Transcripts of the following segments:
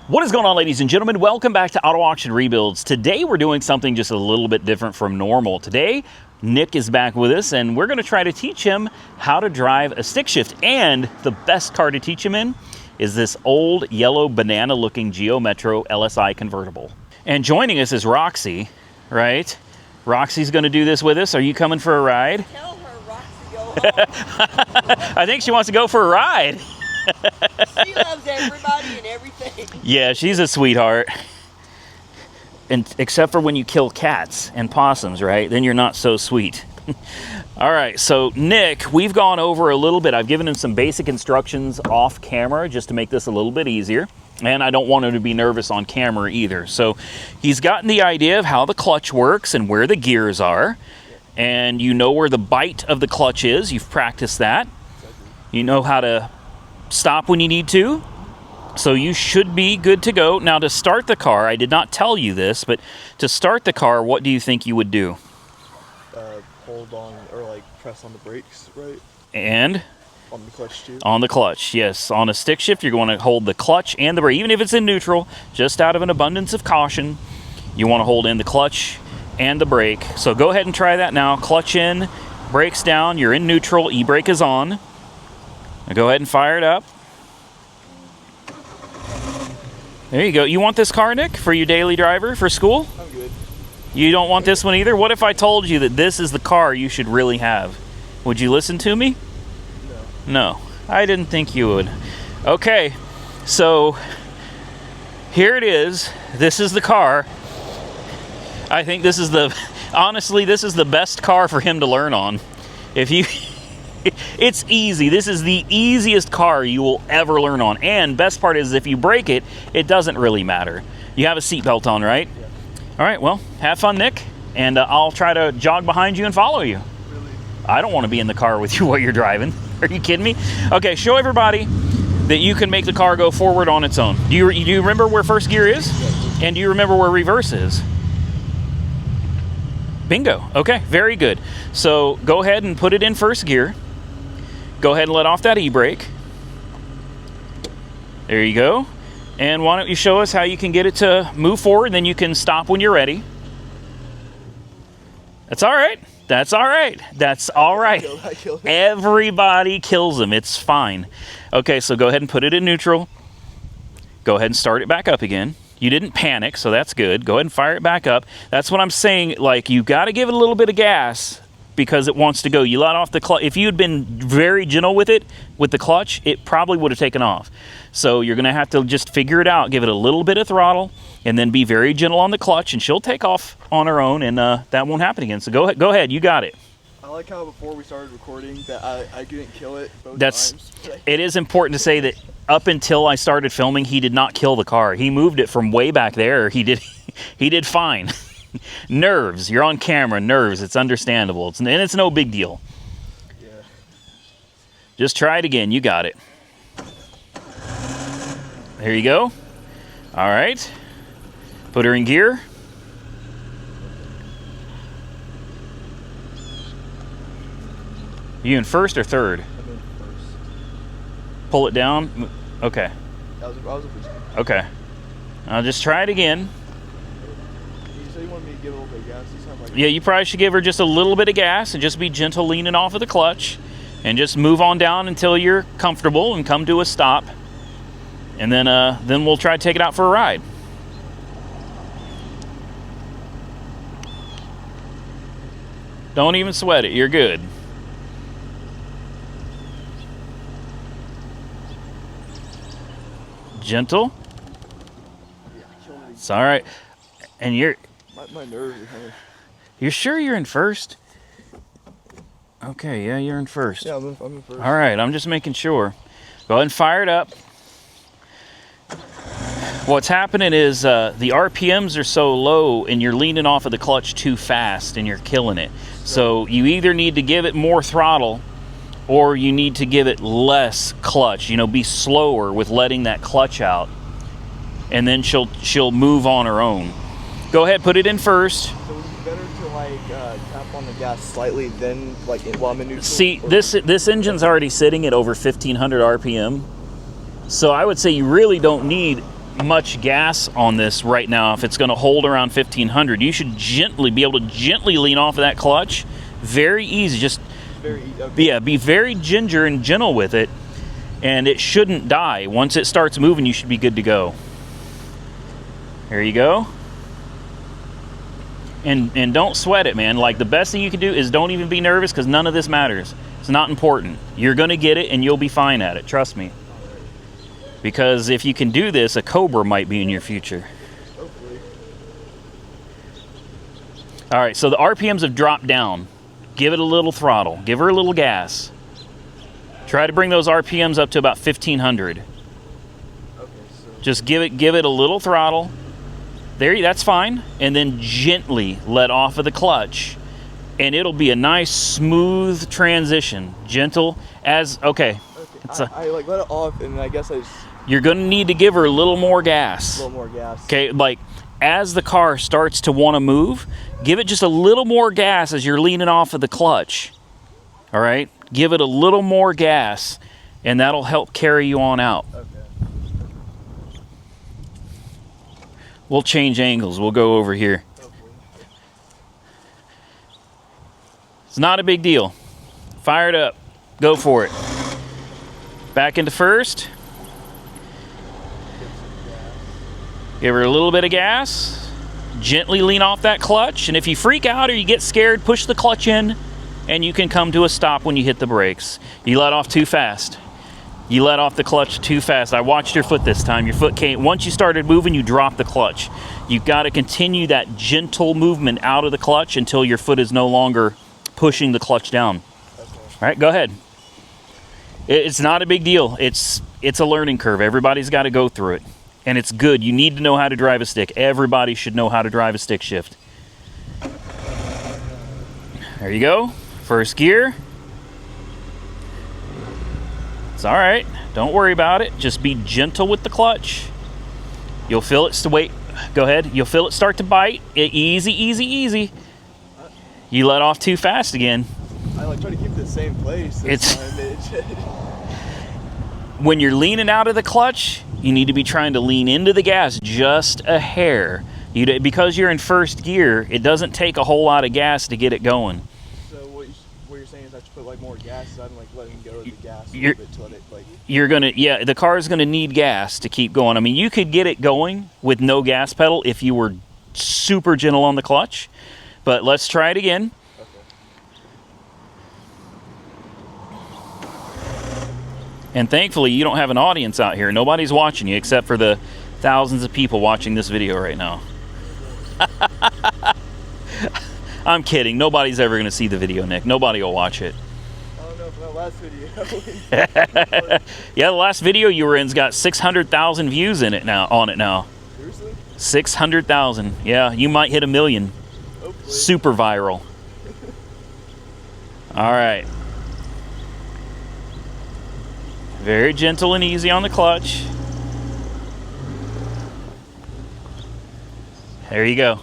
What is going on, ladies and gentlemen? Welcome back to Auto Auction Rebuilds. Today we're doing something just a little bit different from normal. Today, Nick is back with us and we're going to try to teach him how to drive a stick shift. And the best car to teach him in is this old yellow banana looking Geo Metro LSI convertible. And joining us is Roxy, right? Roxy's going to do this with us. Are you coming for a ride? Tell her, Roxy, go home. I think she wants to go for a ride. She loves everybody and everything. Yeah, she's a sweetheart. And except for when you kill cats and possums, right? Then you're not so sweet. All right, so Nick, we've gone over a little bit. I've given him some basic instructions off camera just to make this a little bit easier. And I don't want him to be nervous on camera either. So he's gotten the idea of how the clutch works and where the gears are. And you know where the bite of the clutch is. You've practiced that. You know how to stop when you need to. So you should be good to go. Now to start the car, I did not tell you this, but to start the car, what do you think you would do? Hold on, or like press on the brakes, right? And? On the clutch too? On the clutch, yes. On a stick shift, you're going to hold the clutch and the brake. Even if it's in neutral, just out of an abundance of caution, you want to hold in the clutch and the brake. So go ahead and try that now. Clutch in, brakes down, you're in neutral, e-brake is on. Now go ahead and fire it up. There you go. You want this car, Nick, for your daily driver for school? I'm good. You don't want this one either? What if I told you that this is the car you should really have? Would you listen to me? No, I didn't think you would. Okay, so here it is. This is the car. I think this is honestly, this is the best car for him to learn on. It's easy. This is the easiest car you will ever learn on. And best part is if you break it, it doesn't really matter. You have a seatbelt on, right? Yeah. All right, well, have fun, Nick. And I'll try to jog behind you and follow you. Really? I don't want to be in the car with you while you're driving. Are you kidding me? Okay, show everybody that you can make the car go forward on its own. Do you remember where first gear is? Yeah. And do you remember where reverse is? Bingo. Okay, very good. So go ahead and put it in first gear. Go ahead and let off that e-brake. There you go. And why don't you show us how you can get it to move forward, then you can stop when you're ready. That's all right. That's all right. That's all right. I killed him. Everybody kills them. It's fine. Okay, so go ahead and put it in neutral. Go ahead and start it back up again. You didn't panic, so that's good. Go ahead and fire it back up. That's what I'm saying. Like, you got to give it a little bit of gas because it wants to go. You let off the clutch. If you had been very gentle with it, with the clutch, it probably would have taken off. So you're going to have to just figure it out. Give it a little bit of throttle and then be very gentle on the clutch, and she'll take off on her own, and that won't happen again. So go ahead. You got it. I like how before we started recording that I didn't kill it both times. It is important to say that up until I started filming, he did not kill the car. He moved it from way back there. He did fine. Nerves. You're on camera. Nerves. It's understandable. And it's no big deal. Yeah. Just try it again. You got it. There you go. All right. Put her in gear. You in first or third? I'm in first. Pull it down. Okay. I was in first. Okay. I'll just try it again. You said you wanted me to give a little bit of gas. You sound like Yeah, you probably should give her just a little bit of gas and just be gentle leaning off of the clutch and just move on down until you're comfortable and come to a stop. And then we'll try to take it out for a ride. Don't even sweat it. You're good. Gentle. yeah, killing me. It's all right. And My nerves are kind of. you're sure you're in first? Okay, yeah, you're in first. Yeah, I'm in first. All right, I'm just making sure. Go ahead and fire it up. What's happening is the RPMs are so low and you're leaning off of the clutch too fast and you're killing it. So you either need to give it more throttle or you need to give it less clutch. You know, be slower with letting that clutch out, and then she'll move on her own. Go ahead, put it in first. So would it be better to like tap on the gas slightly, then like while I'm in neutral? See, or- this engine's already sitting at over 1,500 RPM. So I would say you really don't need, much gas on this right now if it's going to hold around 1500. You should be able to gently lean off of that clutch. Very easy. Just be very ginger and gentle with it, and it shouldn't die. Once it starts moving, you should be good to go. There you go. And don't sweat it, man. Like, the best thing you can do is don't even be nervous, because none of this matters. It's not important. You're going to get it, and you'll be fine at it. Trust me. Because if you can do this, a Cobra might be in your future. Hopefully. All right, so the RPMs have dropped down. Give it a little throttle. Give her a little gas. Try to bring those RPMs up to about 1500. Okay, so Just give it a little throttle. There, that's fine. And then gently let off of the clutch, and it'll be a nice smooth transition. Gentle as okay. I like let it off, and I guess I just You're gonna need to give her a little more gas. a little more gas. Okay, like as the car starts to want to move, give it just a little more gas as you're leaning off of the clutch. All right, give it a little more gas, and that'll help carry you on out. Okay. We'll change angles. We'll go over here. Hopefully. It's not a big deal. Fire it up. Go for it. Back into first. Give her a little bit of gas. Gently lean off that clutch. And if you freak out or you get scared, push the clutch in, and you can come to a stop when you hit the brakes. You let off too fast. You let off the clutch too fast. I watched your foot this time. Your foot came. Once you started moving, you dropped the clutch. You've got to continue that gentle movement out of the clutch until your foot is no longer pushing the clutch down. Okay. All right, go ahead. It's not a big deal. It's a learning curve. Everybody's got to go through it. And it's good. You need to know how to drive a stick. Everybody should know how to drive a stick shift. There you go. First gear. It's all right. Don't worry about it. Just be gentle with the clutch. You'll feel it. Wait. Go ahead. You'll feel it start to bite. Easy, easy, easy. You let off too fast again. I like try to keep it the same place. It's- Time. When you're leaning out of the clutch, you need to be trying to lean into the gas just a hair. Because you're in first gear, it doesn't take a whole lot of gas to get it going. So what you're saying is I should put like more gas, so I'm like letting go of the gas a You're- little bit to let it like. The car's gonna need gas to keep going. I mean, you could get it going with no gas pedal if you were super gentle on the clutch, but let's try it again. Okay. And thankfully, you don't have an audience out here. Nobody's watching you except for the thousands of people watching this video right now. I'm kidding. Nobody's ever gonna see the video, Nick. Nobody will watch it. I don't know from that last video. Yeah, the last video you were in's got 600,000 views in it now. On it now, Seriously? 600,000. Yeah, you might hit 1 million. Hopefully. Super viral. All right. Very gentle and easy on the clutch. There you go.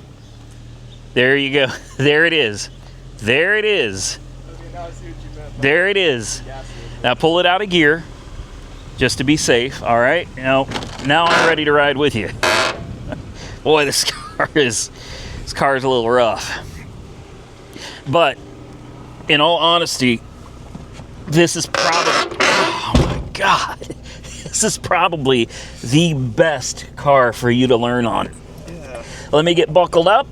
There you go. There it is. There it is. Okay, now I see what you meant. There it is. Gas it. Now pull it out of gear, just to be safe. All right. Now I'm ready to ride with you. Boy, this car is a little rough. But in all honesty, this is probably, oh my God, this is probably the best car for you to learn on. Yeah. Let me get buckled up,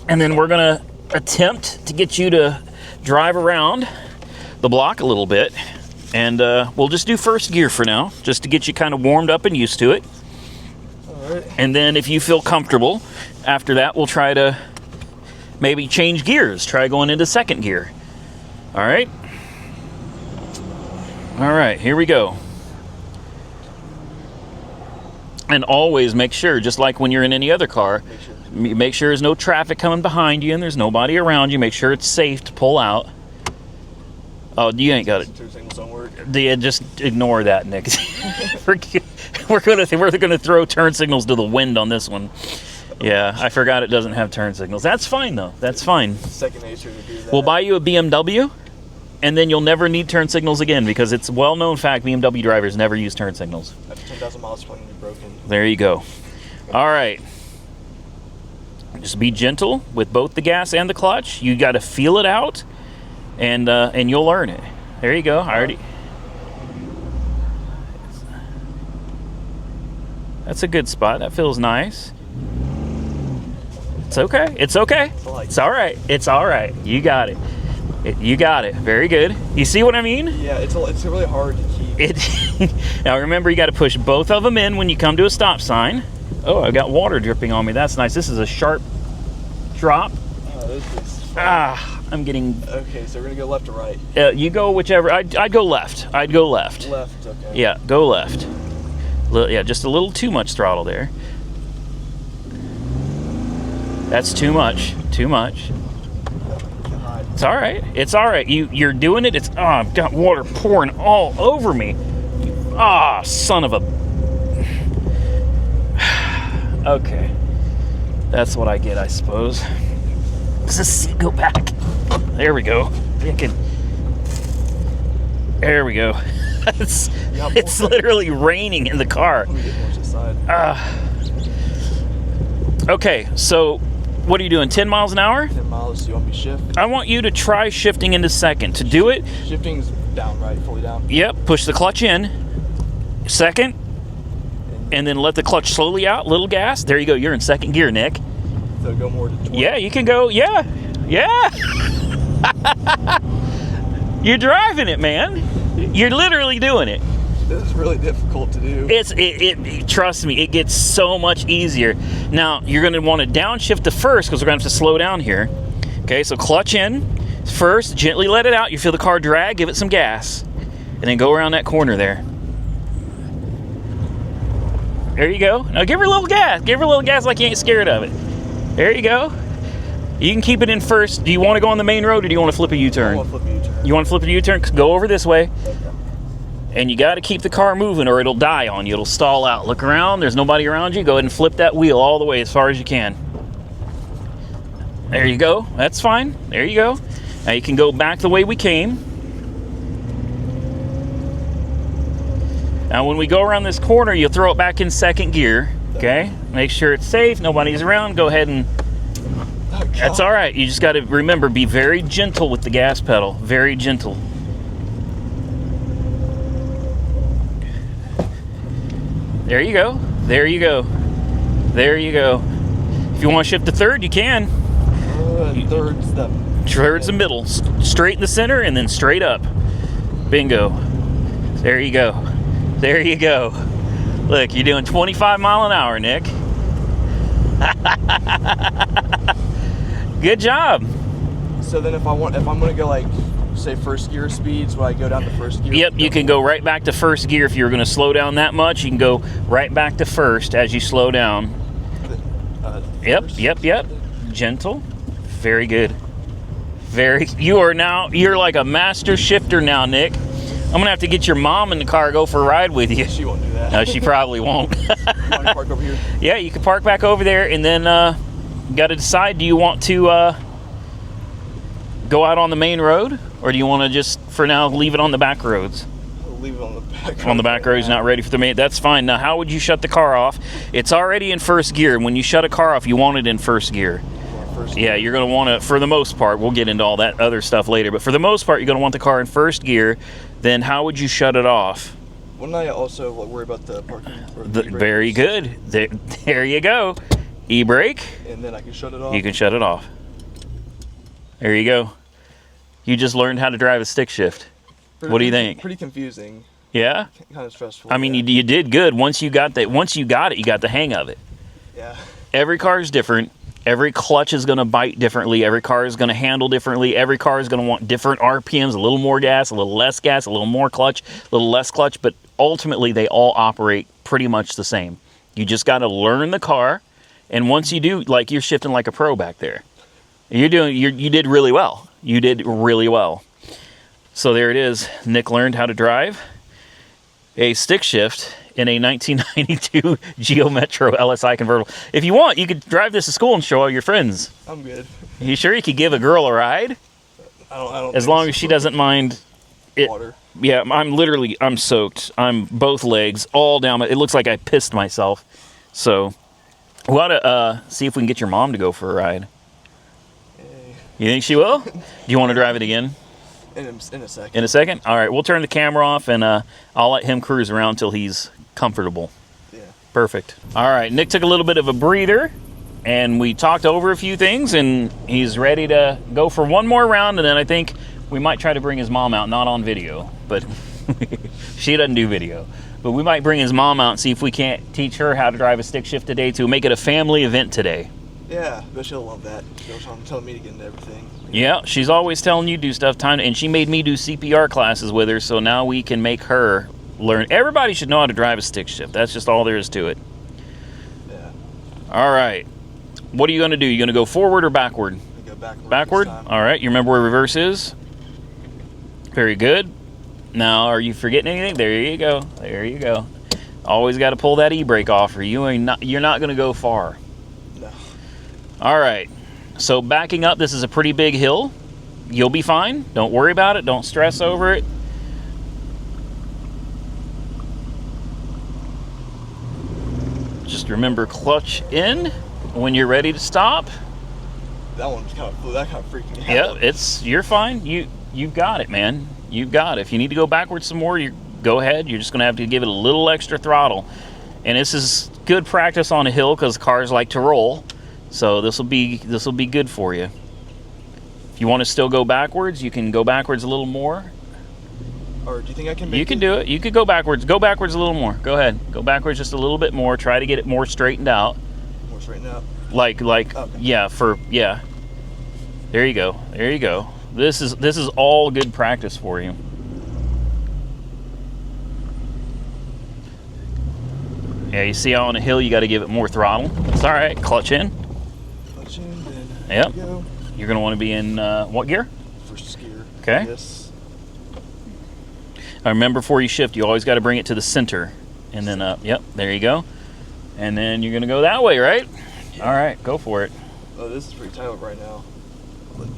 and then we're gonna attempt to get you to drive around the block a little bit. And we'll just do first gear for now, just to get you kind of warmed up and used to it. All right. And then if you feel comfortable, after that, we'll try to maybe change gears. Try going into second gear. All right? All right, here we go. And always make sure, just like when you're in any other car, make sure there's no traffic coming behind you and there's nobody around you. Make sure it's safe to pull out. Oh, you ain't got it. Turn signals don't work. Yeah, just ignore that, Nick. we're gonna throw turn signals to the wind on this one. Yeah, I forgot it doesn't have turn signals. That's fine though. That's fine. Second nature to do that. We'll buy you a BMW, and then you'll never need turn signals again, because it's a well-known fact BMW drivers never use turn signals. After 10,000 miles, it's probably gonna be broken. There you go. All right. Just be gentle with both the gas and the clutch. You got to feel it out, and you'll learn it. There you go. I already. That's a good spot. That feels nice. It's okay. It's okay. It's all right. It's all right. You got it. You got it. Very good. You see what I mean? Yeah, it's really hard to keep. Now remember, you got to push both of them in when you come to a stop sign. Oh, I've got water dripping on me. That's nice. This is a sharp drop. Oh, this is I'm getting. Okay, so we're gonna go left or right? You go whichever. I'd go left. I'd go left. Left, okay. Yeah, go left. Yeah, just a little too much throttle there. That's too much. Too much. It's all right. It's all right. You're doing it. It's I've got water pouring all over me. Son of a. Okay. That's what I get, I suppose. Does the seat go back? There we go. There we go. It's literally raining in the car. Let me get more to the side. Okay, so what are you doing? 10 miles an hour? 10 miles. Do you want me to shift? I want you to try shifting into second. To do it, Shifting's down, right? Fully down. yep, push the clutch in. Second, and then let the clutch slowly out. Little gas. There you go. You're in second gear, Nick. So go more to 20. Yeah, you can go. Yeah. You're driving it, man. You're literally doing it. This is really difficult to do. Trust me, it gets so much easier. Now, you're going to want to downshift to first because we're going to have to slow down here. Okay, so clutch in first, gently let it out. You feel the car drag, give it some gas, and then go around that corner there. There you go. Now give her a little gas. Give her a little gas like you ain't scared of it. There you go. You can keep it in first. Do you want to go on the main road or do you want to flip a U-turn? I want to flip a U-turn. You want to flip a U-turn? Go over this way. Okay. And you got to keep the car moving or it'll die on you. It'll stall out. Look around. There's nobody around you. Go ahead and flip that wheel all the way as far as you can. There you go. That's fine. There you go. Now you can go back the way we came. Now when we go around this corner, you'll throw it back in second gear. Okay? Make sure it's safe. Nobody's around. Go ahead and... That's all right. You just got to remember, be very gentle with the gas pedal. Very gentle. There you go. There you go. There you go. If you want to shift to third, you can. Third's the middle. Straight in the center and then straight up. Bingo. There you go. There you go. Look, you're doing 25 mile an hour, Nick. Good job. So then if I'm going to go like, say first gear speeds, will I go down to first gear? Yep, you can go right back to first gear. If you're going to slow down that much, you can go right back to first as you slow down. Yep. Gentle. Very good. You're like a master shifter now, Nick. I'm going to have to get your mom in the car, go for a ride with you. She won't do that. No, she probably won't. You want to park over here? Yeah, you can park back over there, and then you got to decide, do you want to go out on the main road, or do you want to just, for now, leave it on the back roads? I'll leave it on the back. On the back roads, not ready for the main. That's fine. Now, how would you shut the car off? It's already in first gear. When you shut a car off, you want it in first gear. Yeah, you're going to want to, for the most part, we'll get into all that other stuff later, but for the most part, you're going to want the car in first gear. Then how would you shut it off? Wouldn't I also worry about the parking? Very good. There you go. E-brake. And then I can shut it off? You can shut it off. There you go. You just learned how to drive a stick shift. What do you think? Pretty confusing. Yeah? Kind of stressful. I mean, you did good. Once you got it, you got the hang of it. Yeah. Every car is different. Every clutch is going to bite differently. Every car is going to handle differently. Every car is going to want different RPMs, a little more gas, a little less gas, a little more clutch, a little less clutch, but ultimately they all operate pretty much the same. You just got to learn the car, and once you do, like, you're shifting like a pro back there. You did really well. You did really well. So there it is. Nick learned how to drive a stick shift in a 1992 Geo Metro LSI convertible. If you want, you could drive this to school and show all your friends. I'm good. You sure you could give a girl a ride? I don't. As long as she doesn't mind it. Water. Yeah, I'm soaked. I'm both legs all down. It looks like I pissed myself. So We ought to see if we can get your mom to go for a ride. You think she will? Do you want to drive it again? In a second. In a second? All right, we'll turn the camera off, and I'll let him cruise around until he's comfortable. Yeah. Perfect. All right, Nick took a little bit of a breather, and we talked over a few things, and he's ready to go for one more round, and then I think we might try to bring his mom out, not on video, but she doesn't do video. But we might bring his mom out and see if we can't teach her how to drive a stick shift today to make it a family event today. Yeah, but she'll love that. She'll telling me to get into everything. Yeah, she's always telling you do stuff. And she made me do CPR classes with her, so now we can make her learn. Everybody should know how to drive a stick shift. That's just all there is to it. Yeah. All right. What are you going to do? You going to go forward or backward? I go backward. Backward? This time. All right. You remember where reverse is? Very good. Now, are you forgetting anything? There you go. There you go. Always got to pull that e-brake off, or you're not going to go far. No. All right. So backing up, this is a pretty big hill. You'll be fine. Don't worry about it. Don't stress over it. Just remember, clutch in when you're ready to stop. That one kind of flew. That kind of freaked me Yeah, out. you're fine. You've got it, man. You've got it. If you need to go backwards some more, you go ahead. You're just going to have to give it a little extra throttle. And this is good practice on a hill because cars like to roll. So this will be good for you. If you want to still go backwards, you can go backwards a little more. Or do you think I can make You can do it. You could go backwards. Go backwards a little more. Go ahead. Go backwards just a little bit more. Try to get it more straightened out. more straightened out? Like Okay. yeah. There you go. There you go. This is all good practice for you. Yeah, you see how on a hill you got to give it more throttle. It's all right. Clutch in. Clutch in, then Yep. there we go. You're going to want to be in what gear? First gear. Okay. Yes. Now remember, before you shift, you always got to bring it to the center, and then up. Yep, there you go. And then you're gonna go that way, right? Yeah. All right, go for it. Oh, this is pretty tight up right now. Like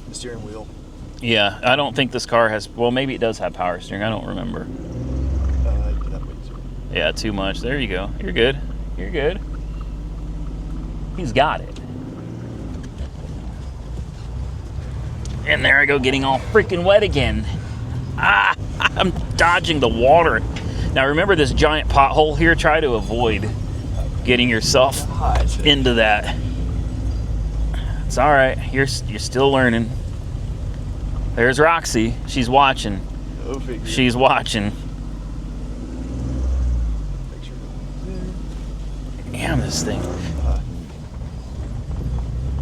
the steering wheel. Yeah, I don't think this car has. Well, maybe it does have power steering. I don't remember. I did that way too. Yeah, too much. There you go. You're good. You're good. He's got it. And there I go, getting all freaking wet again. Ah, I'm dodging the water. Now remember this giant pothole here. Try to avoid getting yourself Hi. into that. It's all right. You're still learning. There's Roxy. She's watching. Go figure. She's watching. Make sure no one's there. Damn this thing.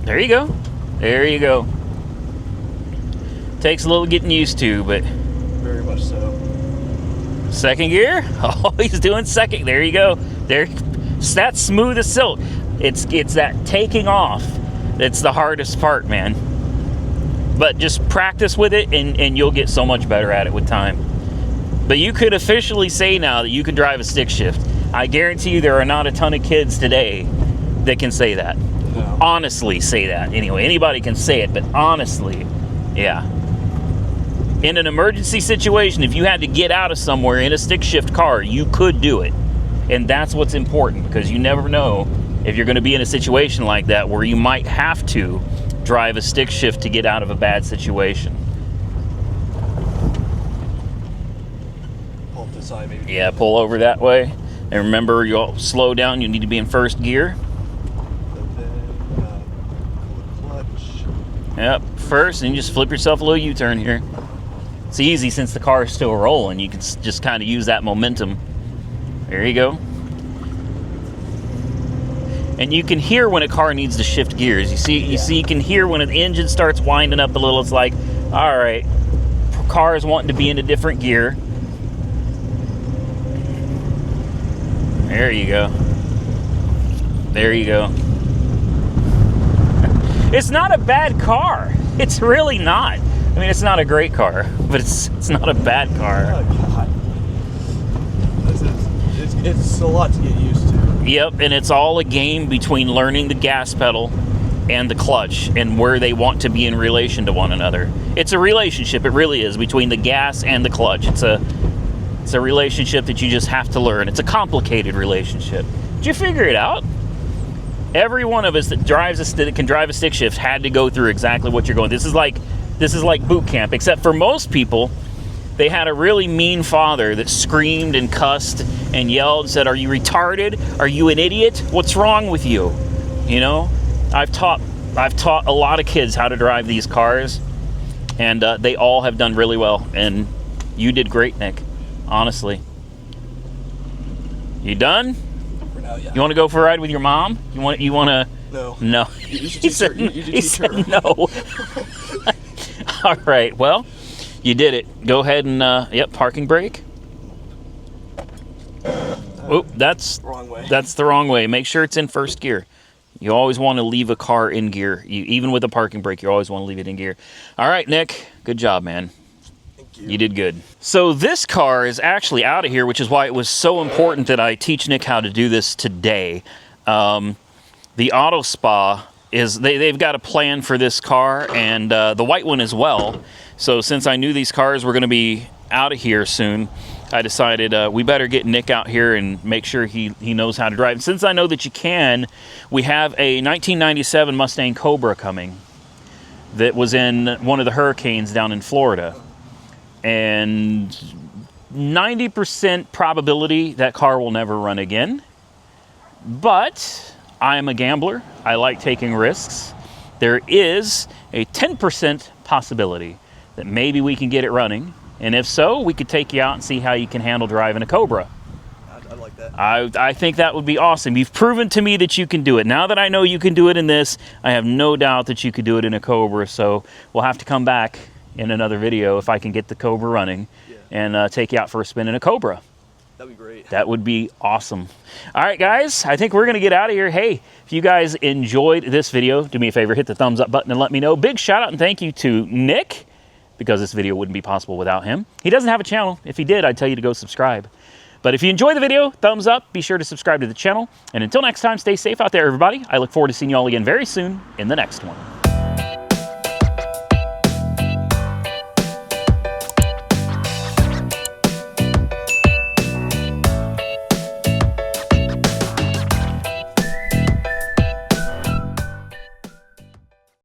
There you go. There you go. Takes a little getting used to, but Very much so. second gear. Oh, he's doing second. There you go. There. That's smooth as silk. It's that taking off that's the hardest part, man. But just practice with it, and you'll get so much better at it with time. But you could officially say now that you can drive a stick shift. I guarantee you there are not a ton of kids today that can say that. No. Honestly say that. Anyway, anybody can say it, but honestly, yeah. In an emergency situation, if you had to get out of somewhere in a stick shift car, you could do it. And that's what's important, because you never know if you're going to be in a situation like that where you might have to drive a stick shift to get out of a bad situation. Pull up the side maybe. Yeah, pull over that way. And remember, you'll slow down. You need to be in first gear. And then pull the clutch. Yep, first, and you just flip yourself a little U-turn here. It's easy since the car is still rolling. You can just kind of use that momentum. There you go. And you can hear when a car needs to shift gears. You can hear when an engine starts winding up a little. It's like, all right, car is wanting to be in a different gear. There you go. There you go. It's not a bad car. It's really not. I mean, it's not a great car, but it's not a bad car. Oh God. It's a lot to get used to. Yep, and it's all a game between learning the gas pedal and the clutch and where they want to be in relation to one another. It's a relationship, it really is, between the gas and the clutch. It's a relationship that you just have to learn. It's a complicated relationship. Did you figure it out? Every one of us that can drive a stick shift had to go through exactly what you're going. This is like boot camp, except for most people, they had a really mean father that screamed and cussed and yelled, said, "Are you retarded? Are you an idiot? What's wrong with you?" You know, I've taught a lot of kids how to drive these cars, and they all have done really well. And you did great, Nick. Honestly. You done? For now, yeah. You want to go for a ride with your mom? You want to? No. No. He said no. All right. Well, you did it. Go ahead and yep, parking brake. Oop, that's Wrong way. That's the wrong way. Make sure it's in first gear. You always want to leave a car in gear. Even with a parking brake, you always want to leave it in gear. All right, Nick. Good job, man. You did good. So this car is actually out of here, which is why it was so important that I teach Nick how to do this today. The Auto Spa they've got a plan for this car, and the white one as well. So since I knew these cars were going to be out of here soon, I decided we better get Nick out here and make sure he knows how to drive. And since I know that you can, we have a 1997 Mustang Cobra coming that was in one of the hurricanes down in Florida. And 90% probability that car will never run again. But I am a gambler. I like taking risks. There is a 10% possibility that maybe we can get it running. And if so, we could take you out and see how you can handle driving a Cobra. I like that. I think that would be awesome. You've proven to me that you can do it. Now that I know you can do it in this, I have no doubt that you could do it in a Cobra. So we'll have to come back in another video if I can get the Cobra running, and take you out for a spin in a Cobra. That'd be great. That would be awesome. All right, guys, I think we're going to get out of here. Hey, if you guys enjoyed this video, do me a favor, hit the thumbs up button and let me know. Big shout out and thank you to Nick, because this video wouldn't be possible without him. He doesn't have a channel. If he did, I'd tell you to go subscribe. But if you enjoy the video, thumbs up. Be sure to subscribe to the channel. And until next time, stay safe out there, everybody. I look forward to seeing you all again very soon in the next one.